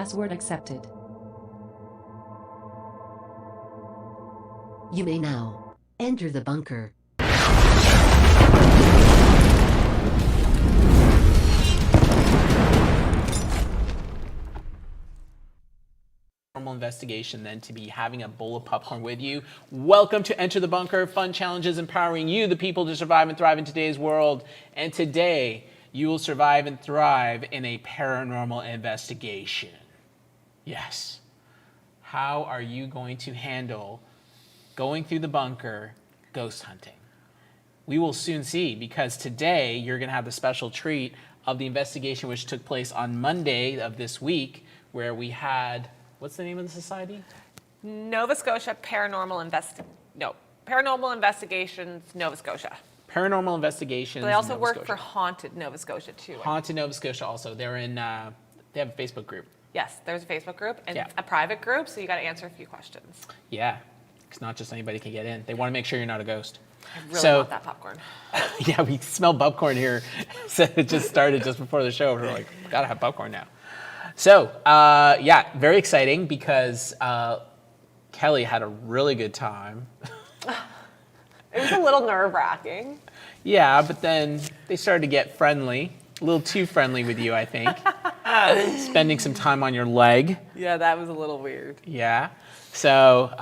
Password accepted. You may now enter the bunker. Normal investigation than to be having a bowl of popcorn with you. Welcome to Enter the Bunker, fun challenges empowering you, the people, to survive and thrive in today's world. And today, you will survive and thrive in a paranormal investigation. Yes. How are you going to handle going through the bunker ghost hunting? We will soon see, because today you're going to have the special treat of the investigation which took place on Monday of this week, where we had... What's the name of the society? Nova Scotia Paranormal Investigations, Nova Scotia. Paranormal Investigations. But they also Nova work Scotia. for Haunted Nova Scotia too. Haunted Nova Scotia also. They're in. They have a Facebook group. Yes, there's a Facebook group and Yeah. a private group, so you got to answer a few questions. Yeah, it's not just anybody can get in. They want to make sure you're not a ghost. I really want that popcorn. Yeah, we smelled popcorn here. So it just started just before the show. We're like, gotta have popcorn now. So, yeah, very exciting because Kelly had a really good time. It was a little nerve-wracking. Yeah, but then they started to get friendly, a little too friendly with you, I think. Spending some time on your leg. Yeah, that was a little weird. Yeah. So,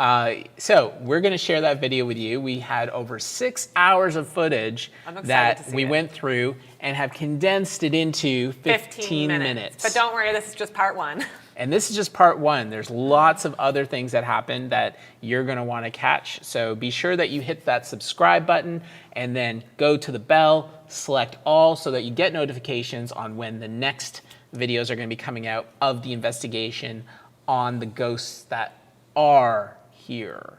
we're going to share that video with you. We had over 6 hours of footage that we went through and have condensed it into 15 minutes. But don't worry, this is just part one. And this is just part one. There's lots of other things that happened that you're going to want to catch. So be sure that you hit that subscribe button and then go to the bell, select all so that you get notifications on when the next videos are going to be coming out of the investigation on the ghosts that are here.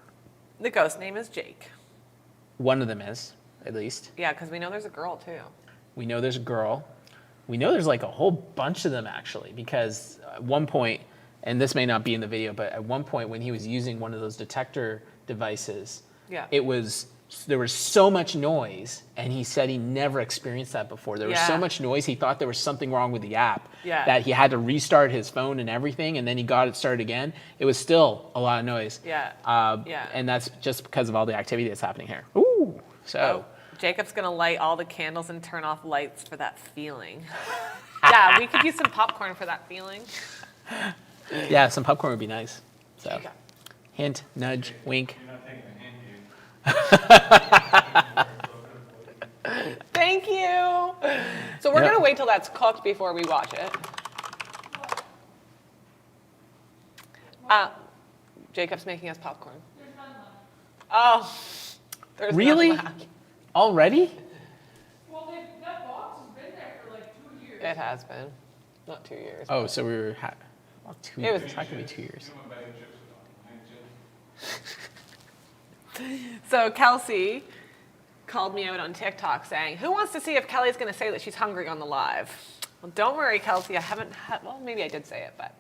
The ghost name is Jake. One of them is, at least. Yeah, because we know there's a girl too. We know there's a girl. We know there's like a whole bunch of them actually, because at one point, and this may not be in the video, but at one point when he was using one of those detector devices, Yeah. there was so much noise, and he said he never experienced that before. There was so much noise, he thought there was something wrong with the app, that he had to restart his phone and everything, and then he got it started again. It was still a lot of noise. Yeah. And that's just because of all the activity that's happening here. Ooh, so. Jacob's gonna light all the candles and turn off lights for that feeling. Yeah, we could use some popcorn for that feeling. Yeah, some popcorn would be nice. So, Okay. hint, nudge, wink. You're not taking a hint, Thank you. So we're gonna wait till that's cooked before we watch it. Jacob's making us popcorn. There's none left. Oh, there's Really? none left. Already? Well, that box has been there for like 2 years. It has been, not 2 years. Oh, so we were, well, 2 It was- years. How could be 2 years? So Kelsey called me out on TikTok saying, "Who wants to see if Kelly's gonna say that she's hungry on the live?" Well, don't worry, Kelsey. I haven't had. Well, maybe I did say it, but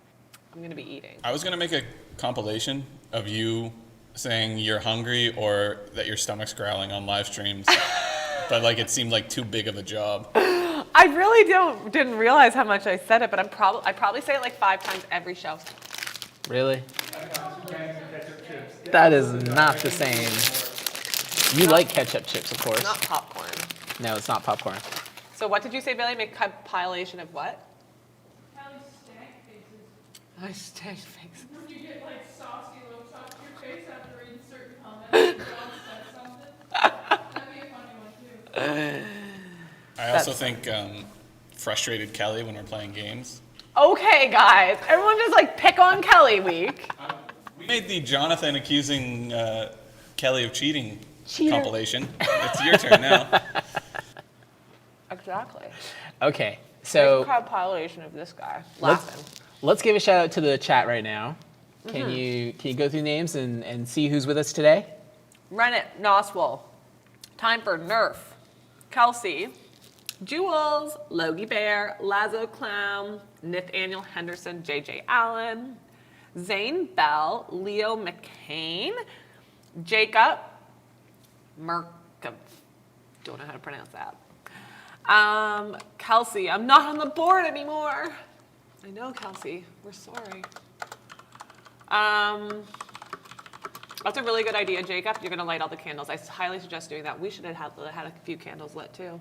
I'm gonna be eating. I was gonna make a compilation of you saying you're hungry or that your stomach's growling on live streams, but like it seemed like too big of a job. I really didn't realize how much I said it, but I probably say it like 5 times every show. Really? That is not the same. You like ketchup chips, of course. Not popcorn. No, it's not popcorn. So what did you say, Billy? Make a compilation of what? Kelly's stank faces. I stank face. When you get like saucy looks on your face after reading certain comments, and John said something. That'd be a funny one too. I also think frustrated Kelly when we're playing games. Okay, guys. Everyone just like pick on Kelly week. We made the Jonathan accusing Kelly of cheating Cheater. compilation. It's your turn now. Exactly. Okay, There's so a compilation of this guy laughing. let's give a shout out to the chat right now. Can you go through names and see who's with us today? Rennet, Noswell, Time for Nerf, Kelsey, Jules, Logie Bear, Lazo Clown, Nathaniel Henderson, JJ Allen, Zane Bell, Leo McCain, Jacob, Merkov, don't know how to pronounce that. Kelsey, I'm not on the board anymore. I know, Kelsey. We're sorry. That's a really good idea, Jacob. You're going to light all the candles. I highly suggest doing that. We should have had a few candles lit, too.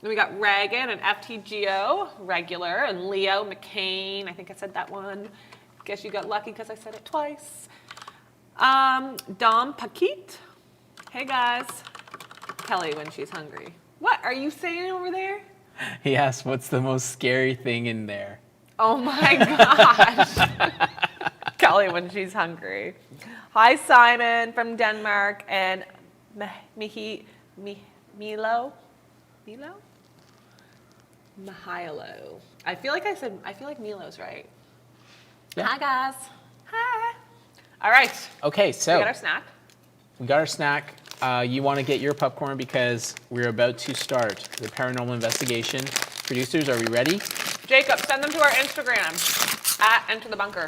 Then we got Reagan and FTGO, regular, and Leo McCain. I think I said that one. Guess you got lucky because I said it twice. Dom Paquette. Hey, guys. Kelly when she's hungry. What are you saying over there? He asked, what's the most scary thing in there? Oh my gosh. Kelly when she's hungry. Hi, Simon from Denmark and Milo? Milo? Mihilo. I feel like Milo's right. Yeah. Hi, guys. Hi. All right. Okay, so We got our snack. we got our snack. You want to get your popcorn because we're about to start the paranormal investigation. Producers, are we ready? Jacob, send them to our Instagram at Enter the Bunker.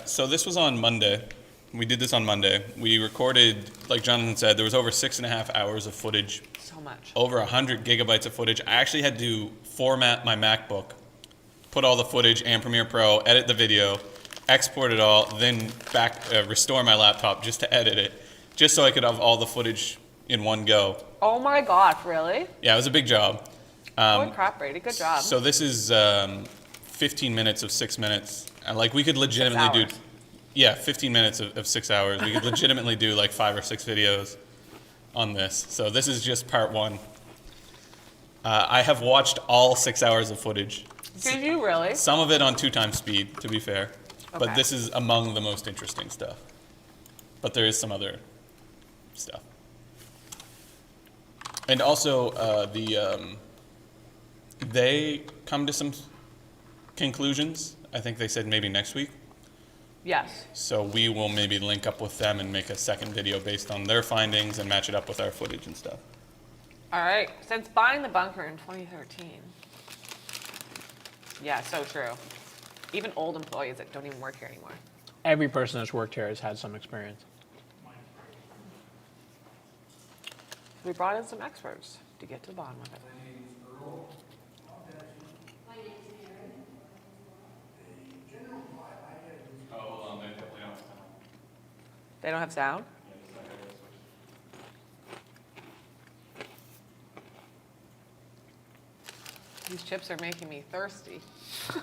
So this was on Monday. We did this on Monday. We recorded, like Jonathan said, there was over 6.5 hours of footage. So much. Over 100 gigabytes of footage. I actually had to format my MacBook, put all the footage and Premiere Pro, edit the video, export it all, then restore my laptop just to edit it, just so I could have all the footage in one go. Oh my gosh, really? Yeah, it was a big job. Holy crap, Brady, good job. So this is 15 minutes of 6 minutes. And like we could legitimately 6 hours. 15 minutes of 6 hours. We could legitimately do like 5 or 6 videos on this. So this is just part one. I have watched all 6 hours of footage. Did you really? Some of it on 2x speed, to be fair. Okay. But this is among the most interesting stuff. But there is some other stuff. And also, they come to some conclusions. I think they said maybe next week. Yes. So we will maybe link up with them and make a second video based on their findings and match it up with our footage and stuff. All right. Since buying the bunker in 2013. Yeah, so true. Even old employees that don't even work here anymore. Every person that's worked here has had some experience. We brought in some experts to get to the bottom of it. They don't have sound? These chips are making me thirsty. I was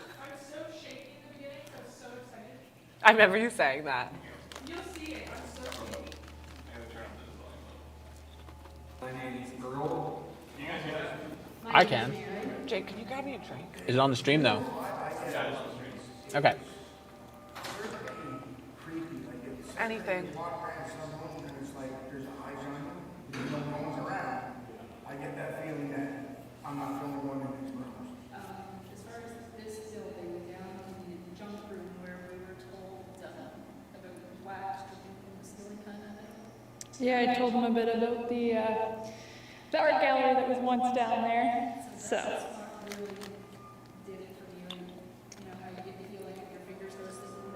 so shaky in the beginning, I was so excited. I remember you saying that. You'll see it, I'm so shaky. I can. Jake, can you grab me a drink? Is it on the stream though? Okay. Anything. I get that feeling that I'm not the only one in these rooms. As far as this building, down in the junk room where we were told about wax dripping from the ceiling kind of thing. Yeah, I told him a bit about the art gallery that was once down there. So. What really did it for you, and you know how you get to feel like if your fingers are slipping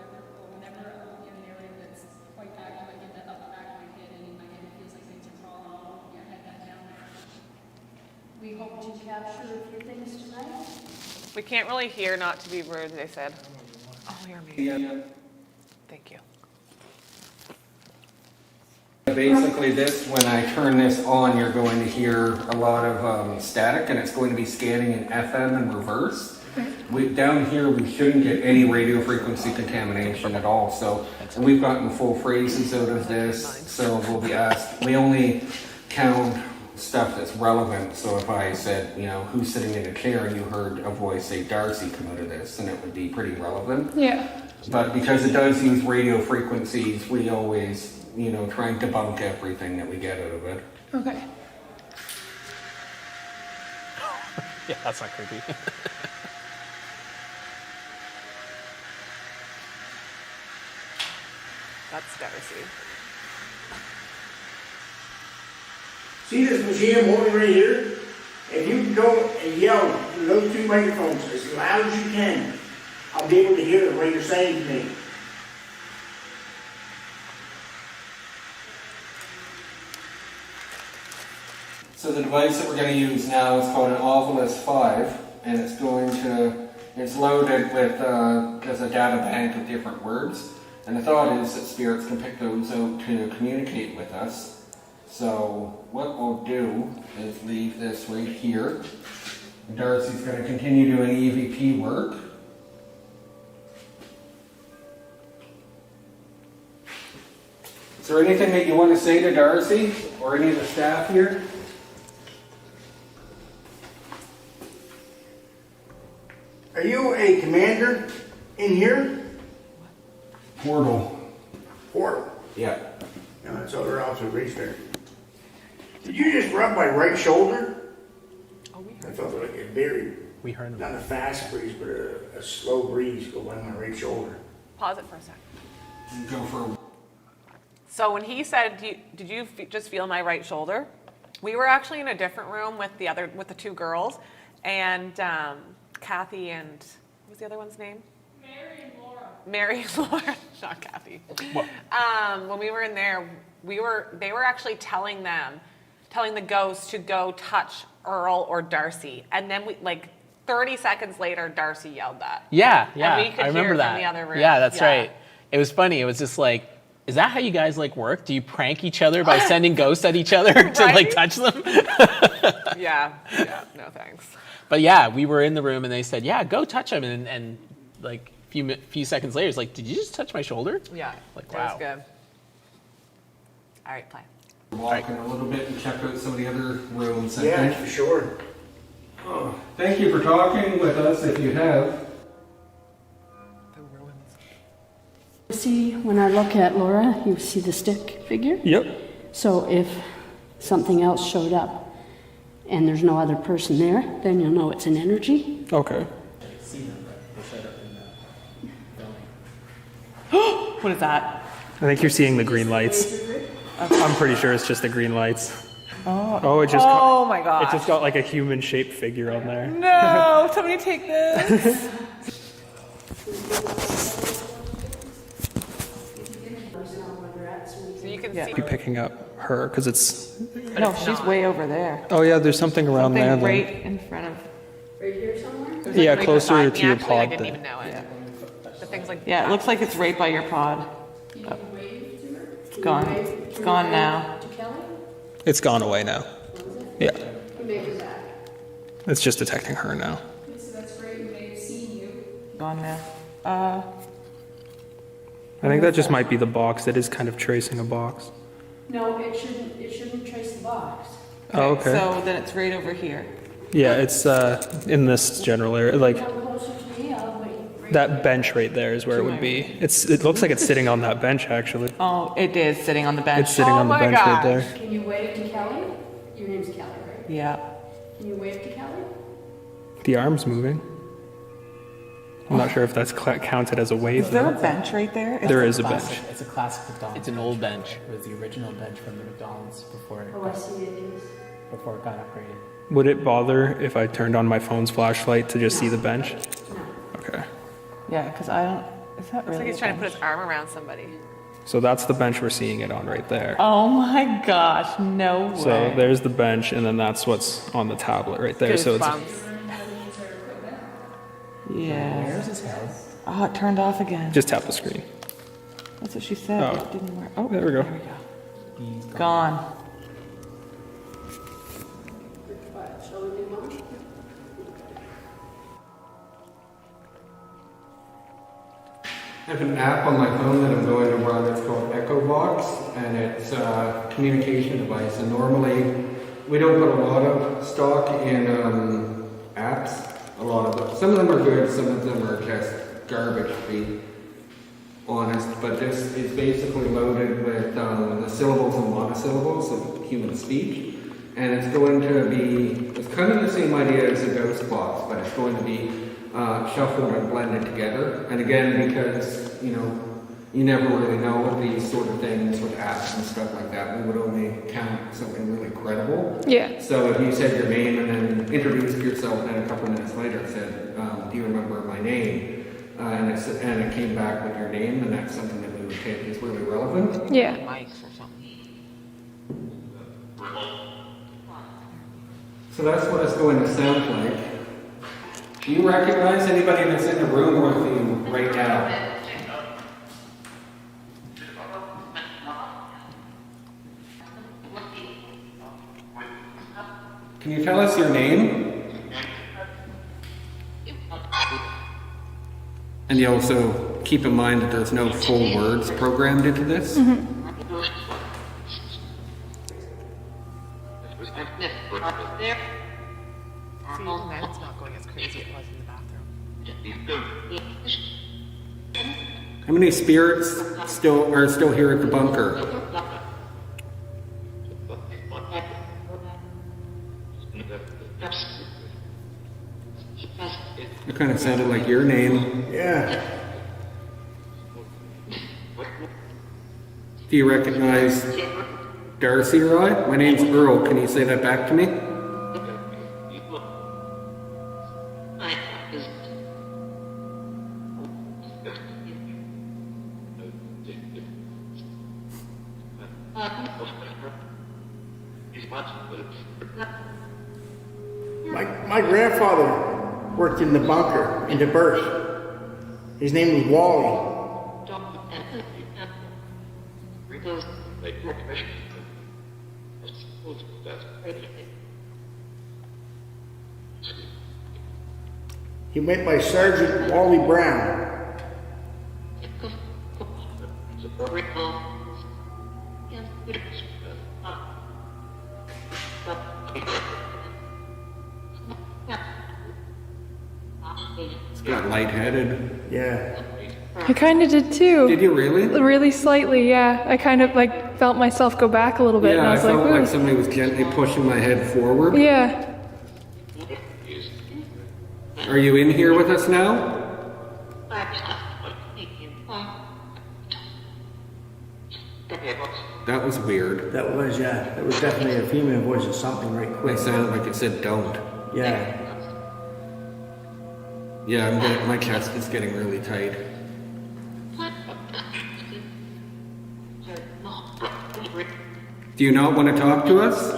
whenever in an area that's quite active, I get that up the back of my head, and in my head it feels like things are crawling all over me. I had that down there. We hope to capture a few things tonight. We can't really hear, not to be rude, they said. Oh, you're amazing. Thank you. Basically this, when I turn this on, you're going to hear a lot of static, and it's going to be scanning in FM in reverse. Down here we shouldn't get any radio frequency contamination at all, so we've gotten full phrases out of this, so we'll be asked, we only count stuff that's relevant, so if I said, you know, who's sitting in a chair, and you heard a voice say Darcy come out of this, then it would be pretty relevant. Yeah. But because it does use radio frequencies, we always, you know, try and debunk everything that we get out of it. Okay. Yeah, that's not creepy. That's Darcy. See this machine holding right here? If you go and yell to those two microphones as loud as you can, I'll be able to hear what you're saying to me. So the device that we're going to use now is called an Ovilus 5, and it's going to It's loaded with as a data bank of different words. And the thought is that spirits can pick those out to communicate with us. So what we'll do is leave this right here. Darcy's going to continue doing EVP work. Is there anything that you want to say to Darcy or any of the staff here? Are you a commander in here? Portal. Portal. Yeah. No, that's other observation there. Did you just rub my right shoulder? Oh, we I heard. felt like a very, We heard him. not a fast breeze, but a slow breeze go by my right shoulder. Pause it for a second. Go for So when he said, did you just feel my right shoulder? We were actually in a different room with the two girls, and Kathy and what was the other one's name? Mary and Laura. Mary and Laura, not Kathy. When we were in there, they were actually telling the ghosts to go touch Earl or Darcy, and then 30 seconds later, Darcy yelled that. Yeah, And we could I remember hear it that. from the other room. Yeah, that's Yeah. right. It was funny. It was just like, is that how you guys work? Do you prank each other by sending ghosts at each other to Right? touch them? Yeah, no thanks. But yeah, we were in the room and they said, yeah, go touch him. And few seconds later, it's like, did you just touch my shoulder? Yeah, Like, that was wow. good. All right, play. walk in a little bit and check out some of the other rooms. I Yeah, think. for sure. Thank you for talking with us if you have. See, when I look at Laura, you see the stick figure? Yep. So if something else showed up and there's no other person there, then you'll know it's an energy. Okay. What is that? I think you're seeing the green lights. I'm pretty sure it's just the green lights. Oh, it just Oh my gosh. it just got like a human-shaped figure on there. No, somebody take this. So you can see. Be picking up her because it's. No, she's way over there. Oh yeah, there's something around there. Something Then. right in front of. Right here somewhere? There's Yeah, right closer beside me. to your Actually, I pod didn't then. even know it. The thing's like. Yeah, it looks like it's right by your pod. It's gone. It's gone now. To Kelly? It's gone away now. Yeah, You make it back. it's just detecting her now. So that's great, we may have seen you. Gone now. I think that just might be the box. It is kind of tracing a box. No, it shouldn't trace the box. Oh, okay. So then it's right over here. Yeah, it's in this general area. Like Come closer to me, I'll wait. Right that bench right there is where it would be. It looks like it's sitting on that bench actually. Oh, it is sitting on the bench. It's sitting on the my bench right gosh. there. Can you wave to Kelly? Your name's Kelly, right? Yeah. Can you wave to Kelly? The arm's moving. I'm not sure if that's counted as a wave. Is there a though. bench right there? There is a bench. It's a classic McDonald's. It's an old bench. It was the original bench from the McDonald's before Oh, I see it is. before it got upgraded. Would it bother if I turned on my phone's flashlight to just see the bench? No. Okay. Yeah, because I don't. Is that Looks really? like he's a trying to put bench? his arm around somebody. So that's the bench we're seeing it on right there. Oh my gosh! No way. So there's the bench, and then that's what's on the tablet right there. So it's Goosebumps. Yeah. Where's his head? Oh, it turned off again. just tap the screen. That's what she said. Oh. It didn't work. Oh, There we go. He's Gone. Shall we do one? I have an app on my phone that I'm going to run. It's called Echo Box, and it's a communication device. And normally, we don't put a lot of stock in apps. A lot of them. Some of them are good. Some of them are just garbage, to be honest. But this is basically loaded with the syllables and monosyllables of human speech, and it's going to be. It's kind of the same idea as a ghost box, but it's going to be shuffled and blended together. And again, because, you never really know with these sort of things with apps and stuff like that, we would only count something really credible. Yeah. So if you said your name and then introduced yourself, and then a couple minutes later it said, do you remember my name? And it came back with your name, and that's something that we would take as really relevant. Yeah. Mics or something. So that's what it's going to sound like. Do you recognize anybody that's in the room with you right now? Can you tell us your name? And you also keep in mind that there's no full words programmed into this. Then it's not going as crazy as it was in the bathroom. How many spirits are still here at the bunker? It kind of sounded like your name. Yeah. Do you recognize Darcy Roy? My name's Earl. Can you say that back to me? My grandfather worked in the bunker in the burst. His name was Wally. He went by Sergeant Wally Brown. It's got lightheaded. Yeah. I kind of did too. Did you really? Really slightly, yeah. I kind of like felt myself go back a little bit, and Yeah, I I was like, felt ooh. like somebody was gently pushing my head forward. Yeah. Are you in here with us now? That was weird. That was, yeah. That was definitely a female voice or something right quick. It sounded like it said don't. Yeah. Yeah, my chest is getting really tight. Do you not want to talk to us?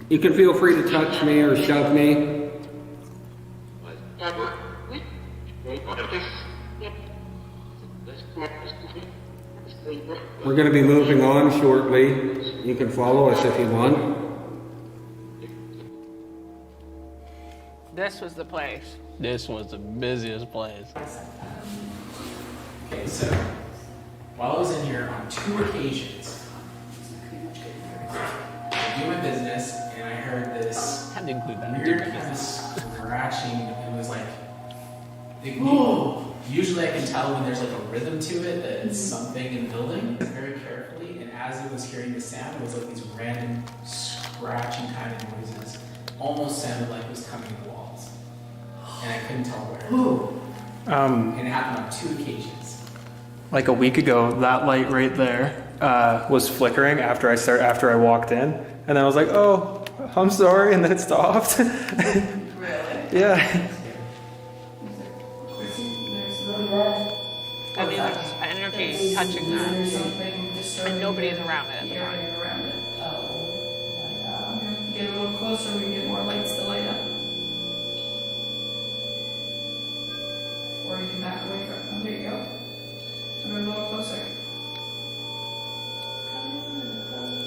You can feel free to touch me or shove me. We're going to be moving on shortly. You can follow us if you want. This was the place. This was the busiest place. Okay, so while I was in here on 2 occasions, I do my business and I heard this Had to include that. weird kind of scratching. It was like, whoa! Usually I can tell when there's like a rhythm to it that it's something in the building. Very carefully, and as it was hearing the sound, it was like these random scratching kind of noises. Almost sounded like it was coming in the walls. And I couldn't tell where. And it happened on 2 occasions. Like a week ago, that light right there was flickering after I walked in, and then I was like, "Oh, I'm sorry," and then it stopped. Really? Yeah. I mean, there's an energy touching that. There's something disturbing. And nobody's around it at the the time. area around it. Oh. Get a little closer, we can get more lights to light up. Or you can back away from it. Oh, there you go. Come a little closer.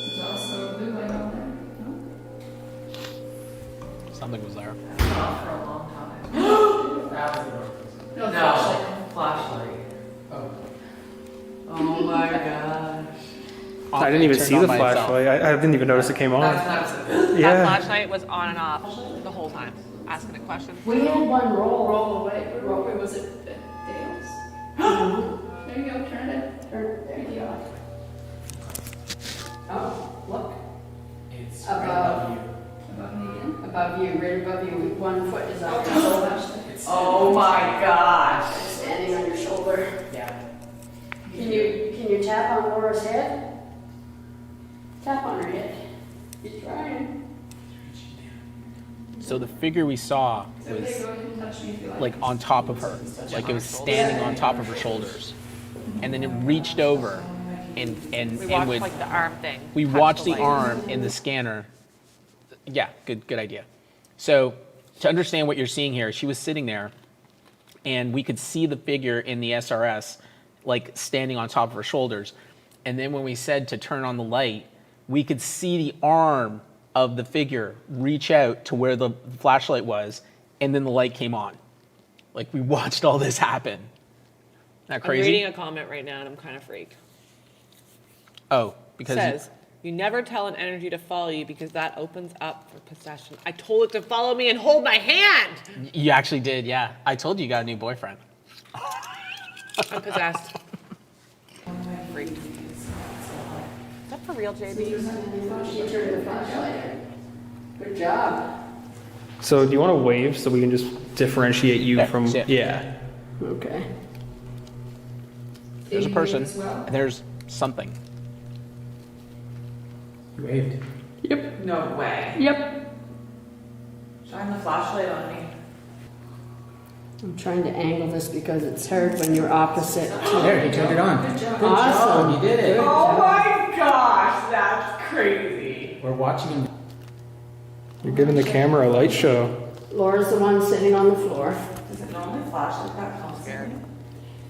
There's also a blue light on there. No? Something was there. Not for a long time. That was the No, No, flashlight. Oh my gosh. I didn't even Turned see on the by itself. flashlight. I didn't even notice it came on. That's That Yeah. flashlight was on and off the whole time, asking it questions. We had one roll Wait, was it Dale's? There you go, turn it. There you go. Oh, look. It's Above. right above you. Above me again. Above you, right above you, 1 foot is out your shoulder. It's Oh my gosh. Standing on your shoulder. Yeah. Can you tap on Laura's head? Tap on her head. He's trying. So the figure we saw It's okay, was go ahead and touch me if you like. like on top of her, like it was standing on top of her shoulders, and then it reached over and We watched would like the arm thing. we touch watched the light. arm in the scanner. Yeah, good idea. So to understand what you're seeing here, she was sitting there, and we could see the figure in the SRS, like standing on top of her shoulders. And then when we said to turn on the light, we could see the arm of the figure reach out to where the flashlight was, and then the light came on. Like, we watched all this happen. Isn't that I'm crazy? reading a comment right now, and I'm kind of freaked. Oh, because Says, you never tell an energy to follow you because that opens up for possession. I told it to follow me and hold my hand. you actually did, yeah. I told you you got a new boyfriend. I'm possessed. I'm freaked. Is that for real, JB? She turned the flashlight. Good job. So do you want to wave so we can just differentiate you There, from? see it. Yeah. Okay. There's a person, as well? and there's something. You waved. Yep. No way. Yep. Shine the flashlight on me. I'm trying to angle this because it's hard when you're opposite. There, you turned it on. Good job. Awesome. You did it. Oh my gosh, that's crazy. We're watching him. You're giving the camera a light show. Laura's the one sitting on the floor. Does it normally flash like that constantly?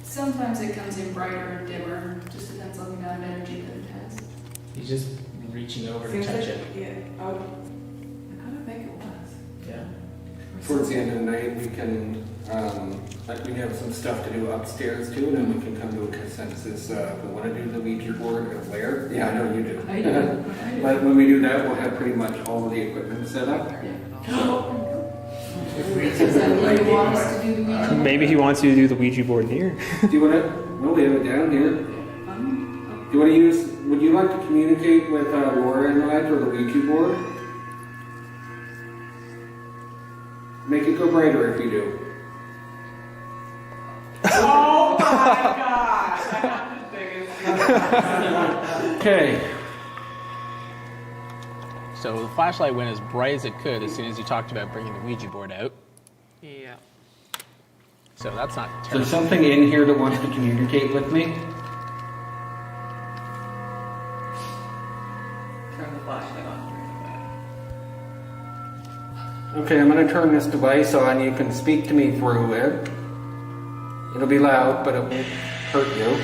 Sometimes it comes in brighter or dimmer, just depends on the amount of energy that it has. He's just reaching over to Seems touch like, it. yeah. Oh, I kind of think it was. Yeah. Towards the end of the night, we can, like we have some stuff to do upstairs too, and then we can come to a consensus. We want to do the Ouija board and where? Yeah, I know you do. I do. But when we do that, we'll have pretty much all of the equipment set up. Does that mean you want us to do the Ouija? Maybe he wants you to do the Ouija board here. Do you want to? No, we have it down here. Do you want to use? Would you like to communicate with Laura and I through the Ouija board? Make it go brighter if you do. Oh my gosh! I have the biggest. Okay. So the flashlight went as bright as it could as soon as you talked about bringing the Ouija board out. Yeah. So that's not Is there terrible. something in here that wants to communicate with me? Turn the flashlight on. Okay, I'm going to turn this device on. You can speak to me through it. It'll be loud, but it won't hurt you.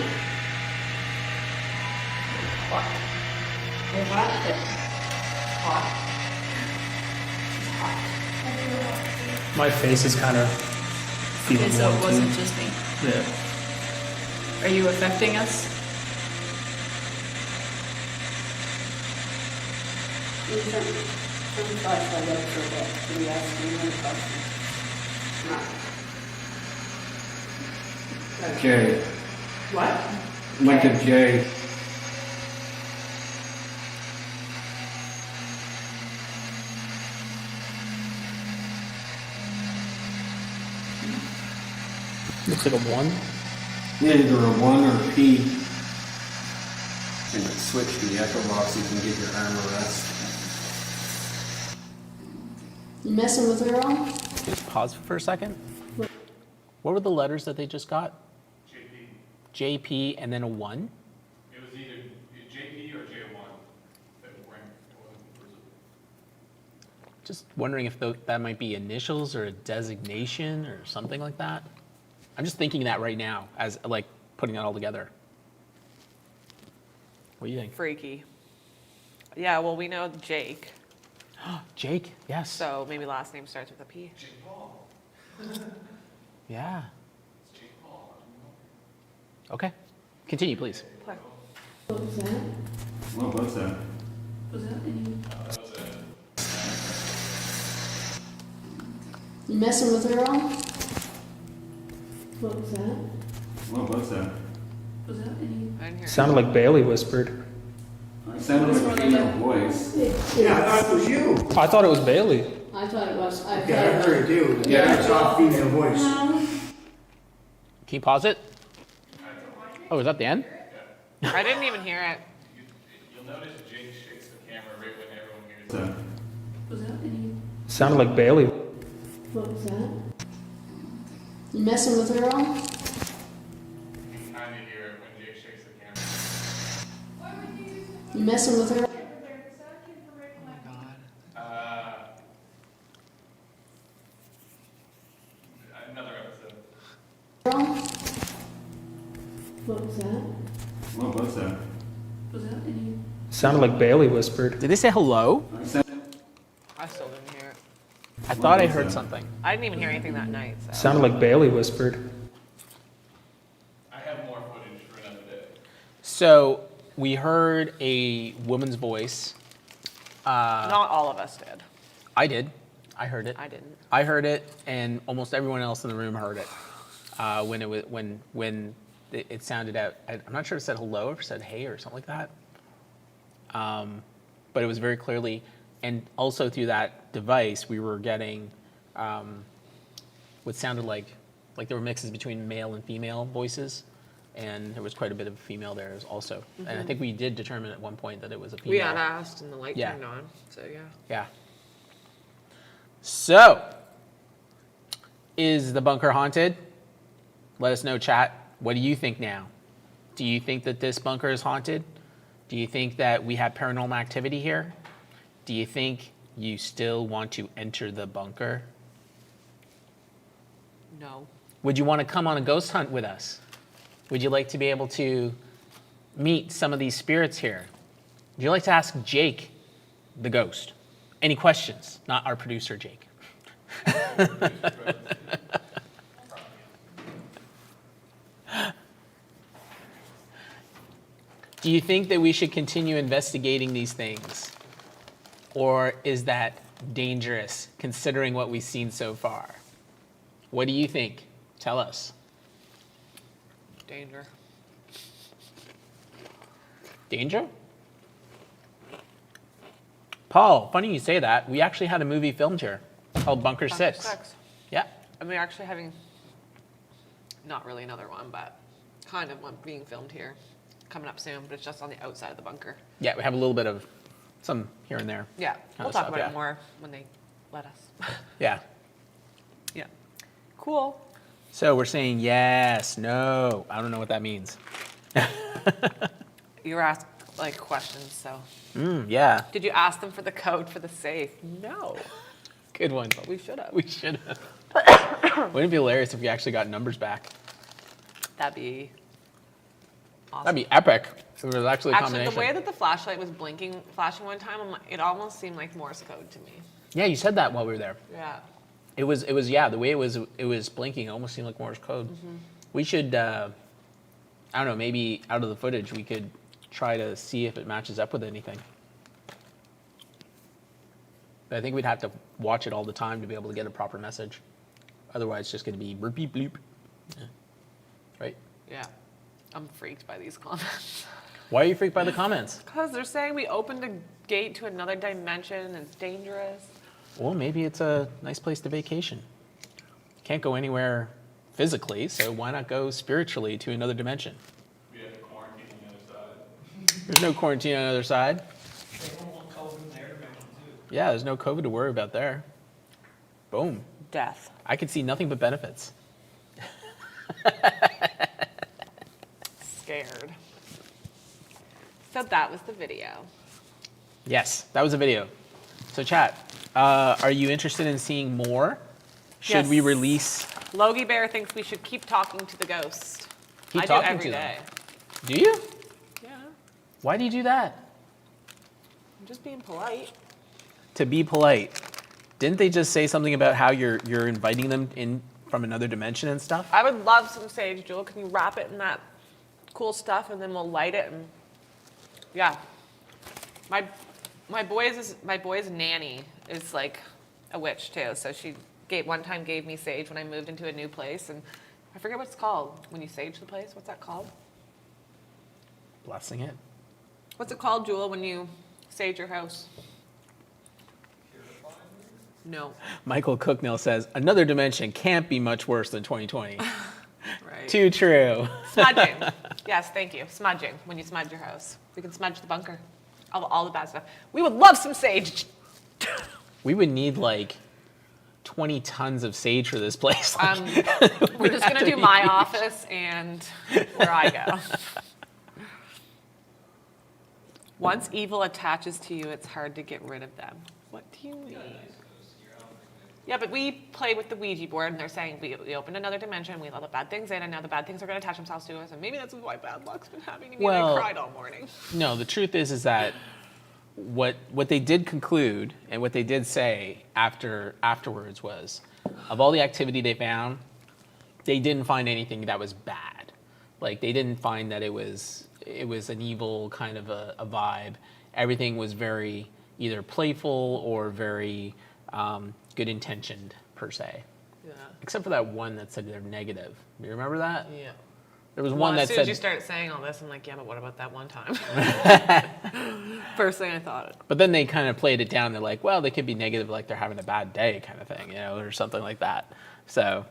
My face is kind of feeling Okay, so warm it wasn't too. just me. Yeah. Are you affecting us? You turn the flashlight up for a bit. Can you ask me one question? Okay. What? Went to Jay. Looks like a 1. Yeah, either a 1 or a P. And switch to the echo box so you can get your arm arrest. You messing with her all? Just pause for a second. What were the letters that they just got? JP. JP and then a 1? It was either JP or J1 that were Just wondering if that might be initials or a designation or something like that. I'm just thinking that right now as like putting it all together. What do you think? Freaky. Yeah, well, we know Jake, Jake, yes. so maybe last name starts with a P. Yeah. Okay. Continue, please. Play. What was that? Well, what's that? Was that any? You messing with her all? What was that? Well, what's that? Was that any? I didn't hear. Sounded like Bailey whispered. It sounded like a female voice. Yeah, I thought it was you. I thought it was Bailey. I thought it was. I Yeah, I thought heard it too. Yeah. It's off female voice. Can you pause it? Oh, is that the end? I didn't even hear it. You'll notice Jake shakes the camera right when everyone hears What's it. that? Was that any? Sounded like Bailey. What was that? You messing with her all? You can kind of hear it when Jake shakes the camera. You messing with her? Another episode. What was that? What was that? Was that any? Sounded like Bailey whispered. Did they say hello? I still didn't hear it. I thought I heard something. I didn't even hear anything that night. So. Sounded like Bailey whispered. I have more footage for another day. So we heard a woman's voice. Not all of us did. I did. I heard it. I didn't. I heard it, and almost everyone else in the room heard it when it was when it sounded out. I'm not sure if it said hello or if it said hey or something like that. But it was very clearly, and also through that device, we were getting what sounded like there were mixes between male and female voices, and there was quite a bit of female there also. And I think we did determine at one point that it was a female. We had asked, and the light Yeah. turned on. So yeah. Yeah. So, is the bunker haunted? Let us know, chat. What do you think now? Do you think that this bunker is haunted? Do you think that we have paranormal activity here? Do you think you still want to enter the bunker? No. Would you want to come on a ghost hunt with us? Would you like to be able to meet some of these spirits here? Would you like to ask Jake, the ghost, any questions? Not our producer, Jake. Do you think that we should continue investigating these things? Or is that dangerous considering what we've seen so far? What do you think? Tell us. Danger. Danger? Paul, funny you say that. We actually had a movie filmed here called Bunker 6. Yeah. And we're actually having, not really another one, but kind of one being filmed here, coming up soon, but it's just on the outside of the bunker. Yeah, we have a little bit of some here and there. Yeah, kind we'll of talk stuff, about yeah. it more when they let us. Yeah. Yeah. Cool. So we're saying yes, no. I don't know what that means. You were asked like questions, so. Yeah. Did you ask them for the code for the safe? No. Good one. But we should have. We should have. Wouldn't it be hilarious if we actually got numbers back? That'd be awesome. That'd be epic. If it was actually a Actually, combination. the way that the flashlight was blinking, flashing one time, it almost seemed like Morse code to me. Yeah, you said that while we were there. Yeah. It was yeah, the way it was blinking, it almost seemed like Morse code. We should, I don't know, maybe out of the footage we could try to see if it matches up with anything. But I think we'd have to watch it all the time to be able to get a proper message. Otherwise, it's just going to be burp beep bloop. Yeah. Right? Yeah. I'm freaked by these comments. Why are you freaked by the comments? Because they're saying we opened a gate to another dimension and it's dangerous. Well, maybe it's a nice place to vacation. Can't go anywhere physically, so why not go spiritually to another dimension? We have to quarantine on the other side. There's no quarantine on the other side. They don't want COVID in their dimension too. Yeah, there's no COVID to worry about there. Boom. Death. I could see nothing but benefits. Scared. So that was the video. Yes, that was a video. So chat, are you interested in seeing more? Should we Yes. release? Logie Bear thinks we should keep talking to the ghost. Keep I talking do every to day. them. Do you? Yeah. Why do you do that? I'm just being polite. To be polite. Didn't they just say something about how you're inviting them in from another dimension and stuff? I would love some sage, Jewel. Can you wrap it in that cool stuff and then we'll light it and yeah. My boy's nanny is like a witch too. So she one time gave me sage when I moved into a new place, and I forget what it's called when you sage the place. What's that called? Blessing it. What's it called, Jewel, when you sage your house? No. Michael Cooknell says, another dimension can't be much worse than 2020. Right. Too true. Smudging. Yes, thank you. Smudging, when you smudge your house. We can smudge the bunker. All the bad stuff. We would love some sage. We would need like 20 tons of sage for this place. We're just going to do my office and where I go. Once evil attaches to you, it's hard to get rid of them. What do you mean? Yeah, but we play with the Ouija board, and they're saying we opened another dimension, we let the bad things in, and now the bad things are going to attach themselves to us, and maybe that's why bad luck's been happening to me, and I cried all morning. No, the truth is that what they did conclude and what they did say afterwards was, of all the activity they found, they didn't find anything that was bad. Like, they didn't find that it was an evil kind of a vibe. Everything was very either playful or very good intentioned per se. Yeah. Except for that one that said they're negative. Do you remember that? Yeah. There was one that as soon said. as you started saying all this, I'm like, yeah, but what about that one time? First thing I thought. But then they kind of played it down. They're like, well, they could be negative, like they're having a bad day, kind of thing, or something like that. So,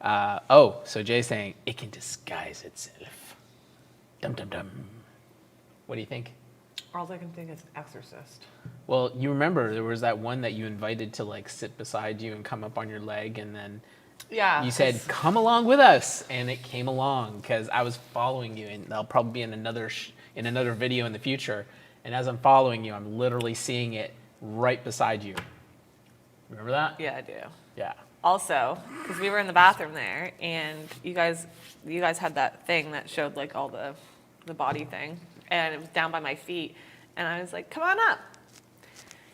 so Jay's saying it can disguise itself. Dum dum dum. What do you think? All I can think is Exorcist. Well, you remember there was that one that you invited to like sit beside you and come up on your leg, and then you said, "Come along with us," and it came along because I was following you, and they'll probably be in another video in the future. And as I'm following you, I'm literally seeing it right beside you. Remember that? Yeah, I do. Yeah. Also, because we were in the bathroom there, and you guys had that thing that showed like all the body thing, and it was down by my feet, and I was like, "Come on up."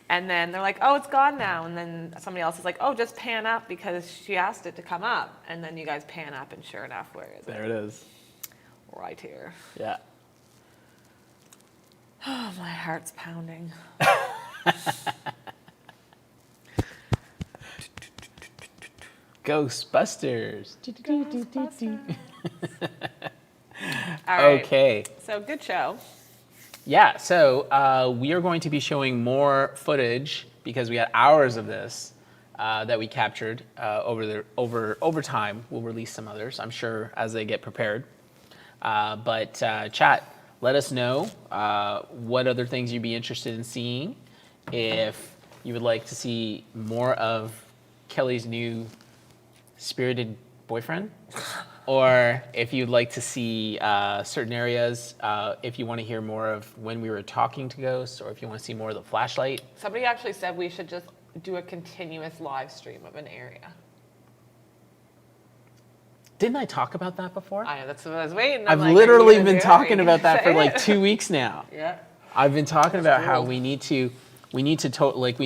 And then they're like, "Oh, it's gone now." And then somebody else is like, "Oh, just pan up because she asked it to come up." And then you guys pan up, and sure enough, where is it? There it is. Right here. Yeah. Oh, my heart's pounding. Ghostbusters. All right. Okay. So good show. Yeah, so we are going to be showing more footage because we had hours of this that we captured over time. We'll release some others, I'm sure, as they get prepared. But chat, let us know what other things you'd be interested in seeing. If you would like to see more of Kelly's new spirited boyfriend, or if you'd like to see certain areas, if you want to hear more of when we were talking to ghosts, or if you want to see more of the flashlight. Somebody actually said we should just do a continuous live stream of an area. Didn't I talk about that before? I know, that's what I was waiting. I've I'm like, literally are you been gonna do it? talking Are you about that for gonna like say 2 weeks now. it? Yeah. I've been talking about how cool. we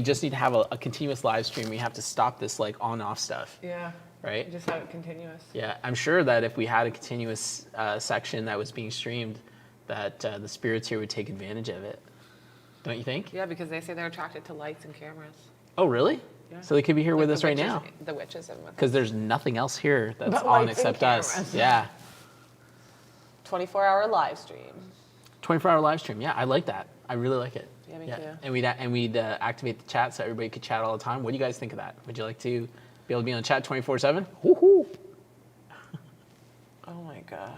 just need to have a continuous live stream. We have to stop this like on-off stuff. Yeah. Right? Just have it continuous. Yeah, I'm sure that if we had a continuous section that was being streamed, that the spirits here would take advantage of it. Don't you think? Yeah, because they say they're attracted to lights and cameras. Oh, really? Yeah. So they could be here Like with the us right witches- now. The witches and with Because us. there's nothing else here that's But on lights and except us. cameras. Yeah. 24-hour live stream. 24-hour live stream. Yeah, I like that. I really like it. Yeah, me too. And we'd activate the chat so everybody could chat all the time. What do you guys think of that? Would you like to be able to be on chat 24/7? Woohoo! Oh my gosh.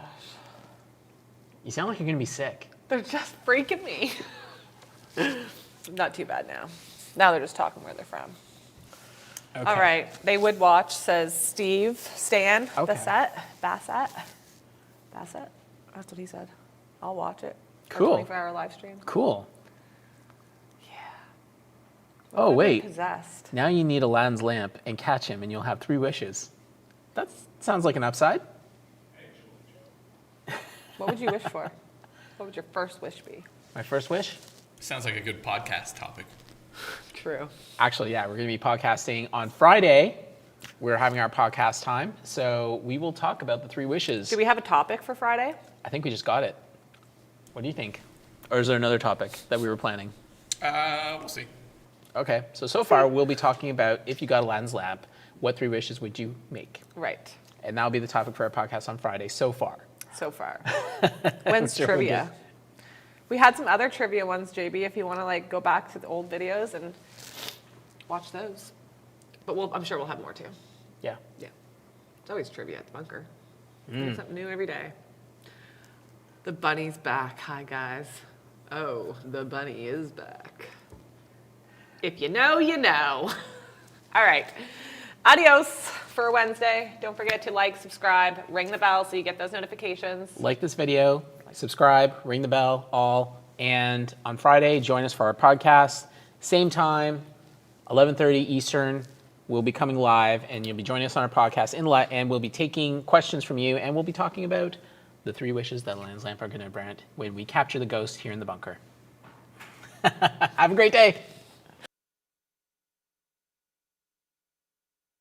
You sound like you're gonna be sick. They're just freaking me. Not too bad now. Now they're just talking where they're from. Okay. All right. They would watch, says Stan Okay. Bassett. That's what he said. I'll watch it. Cool. 24-hour live stream. Cool. Yeah. Oh, What if they're wait. Possessed. Now you need Aladdin's lamp and catch him, and you'll have 3 wishes. That sounds like an upside. What would you wish for? What would your first wish be? My first wish? Sounds like a good podcast topic. True. Actually, yeah, we're going to be podcasting on Friday. We're having our podcast time, so we will talk about the 3 wishes. Do we have a topic for Friday? I think we just got it. What do you think? Or is there another topic that we were planning? We'll see. Okay, so far we'll be talking about if you got Aladdin's lamp, what 3 wishes would you make? Right. And that'll be the topic for our podcast on Friday so far. So far. When's sure we'll trivia? We had some other trivia ones, JB, if you want to like go back to the old videos and watch those. But I'm sure we'll have more too. Yeah. Yeah. It's always trivia at the bunker. Learn something new every day. The bunny's back. Hi, guys. Oh, the bunny is back. If you know, you know. All right. Adios for Wednesday. Don't forget to like, subscribe, ring the bell so you get those notifications. Like this video, subscribe, ring the bell, all. And on Friday, join us for our podcast. Same time, 11:30 Eastern. We'll be coming live, and you'll be joining us on our podcast, and we'll be taking questions from you, and we'll be talking about the 3 wishes that Land's Lamp are going to grant when we capture the ghost here in the bunker. Have a great day.